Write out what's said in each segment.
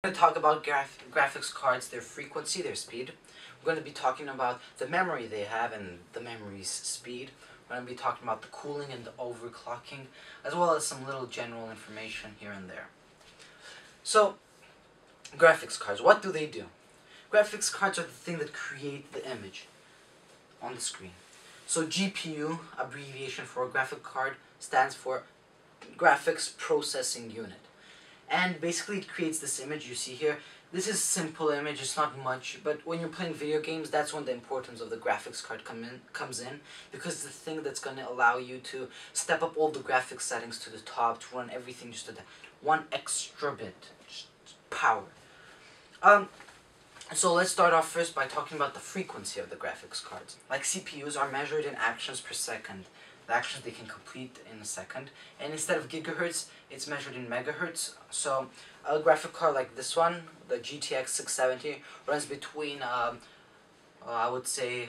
We're going to talk about graphics cards, their frequency, their speed. We're going to be talking about the memory they have and the memory's speed. We're going to be talking about the cooling and the overclocking, as well as some little general information here and there. So, graphics cards, what do they do? Graphics cards are the thing that create the image on the screen. So GPU, abbreviation for a graphic card, stands for Graphics Processing Unit. And basically it creates this image you see here. This is simple image, it's not much, but when you're playing video games, that's when the importance of the graphics card comes in, because it's the thing that's going to allow you to step up all the graphics settings to the top, to run everything just at one extra bit, just power. So let's start off first by talking about the frequency of the graphics cards. Like CPUs are measured in actions per second, the actions they can complete in a second, and instead of gigahertz, it's measured in megahertz. So a graphic card like this one, the GTX 670, runs between I would say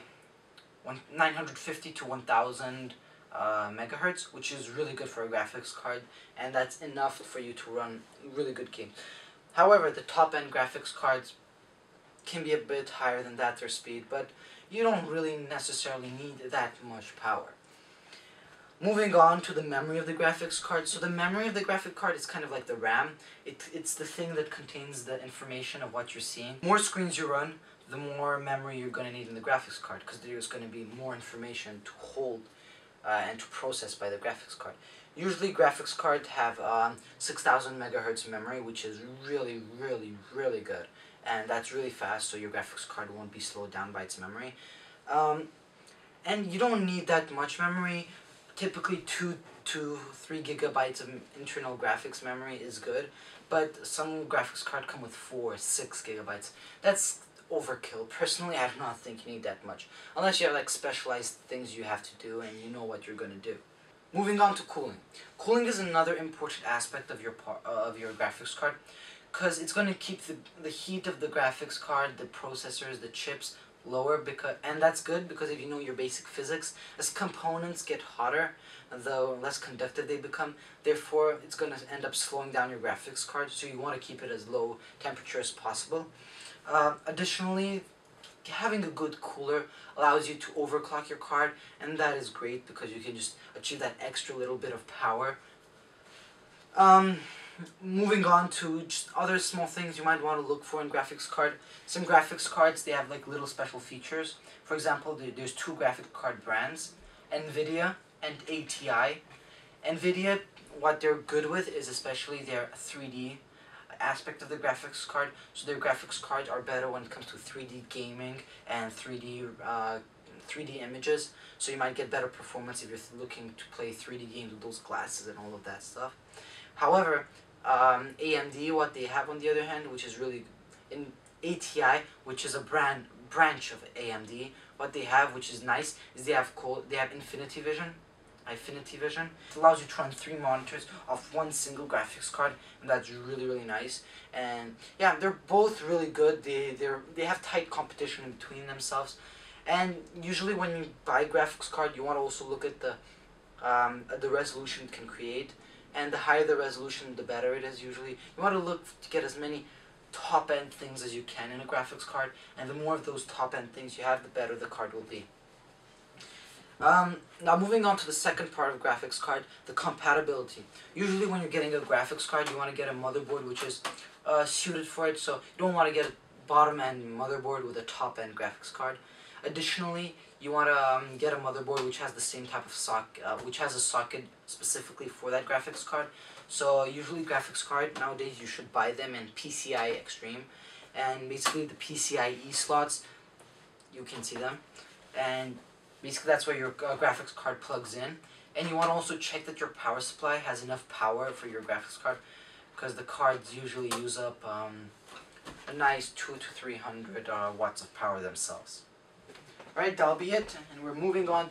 950 to 1000 megahertz, which is really good for a graphics card, and that's enough for you to run really good games. However, the top-end graphics cards can be a bit higher than that, their speed, but you don't really necessarily need that much power. Moving on to the memory of the graphics card. So the memory of the graphic card is kind of like the RAM. It's the thing that contains the information of what you're seeing. The more screens you run, the more memory you're going to need in the graphics card, because there's going to be more information to hold and to process by the graphics card. Usually graphics cards have 6000 megahertz memory, which is really good. And that's really fast, so your graphics card won't be slowed down by its memory. And you don't need that much memory. Typically 2 to 3 gigabytes of internal graphics memory is good, but some graphics cards come with 4 or 6 gigabytes. That's overkill. Personally, I do not think you need that much, unless you have like specialized things you have to do and you know what you're going to do. Moving on to cooling. Cooling is another important aspect of your graphics card, because it's going to keep the heat of the graphics card, the processors, the chips lower, and that's good because if you know your basic physics, as components get hotter, the less conductive they become. Therefore, it's going to end up slowing down your graphics card, so you want to keep it as low temperature as possible. Additionally, having a good cooler allows you to overclock your card, and that is great because you can just achieve that extra little bit of power. Moving on to just other small things you might want to look for in graphics card. Some graphics cards, they have like little special features. For example, there's two graphic card brands, NVIDIA and ATI. NVIDIA, what they're good with is especially their 3D aspect of the graphics card. So their graphics cards are better when it comes to 3D gaming and 3D images. So you might get better performance if you're looking to play 3D games with those glasses and all of that stuff. However, AMD, what they have on the other hand, which is really in ATI, which is a branch of AMD, what they have, which is nice, is they have Infinity Vision. It allows you to run 3 monitors off one single graphics card, and that's really nice. And yeah, they're both really good. They have tight competition in between themselves. And usually when you buy a graphics card, you want to also look at the resolution it can create. And the higher the resolution, the better it is usually. You want to look to get as many top-end things as you can in a graphics card, and the more of those top-end things you have, the better the card will be. Now moving on to the second part of graphics card, the compatibility. Usually when you're getting a graphics card, you want to get a motherboard which is suited for it, so you don't want to get a bottom-end motherboard with a top-end graphics card. Additionally, you want to get a motherboard which has the same type of socket, which has a socket specifically for that graphics card. So usually graphics card nowadays you should buy them in PCI Extreme, and basically the PCIe slots, you can see them, and basically that's where your graphics card plugs in. And you want to also check that your power supply has enough power for your graphics card, because the cards usually use up a nice 200 to 300 watts of power themselves. Alright, that'll be it, and we're moving on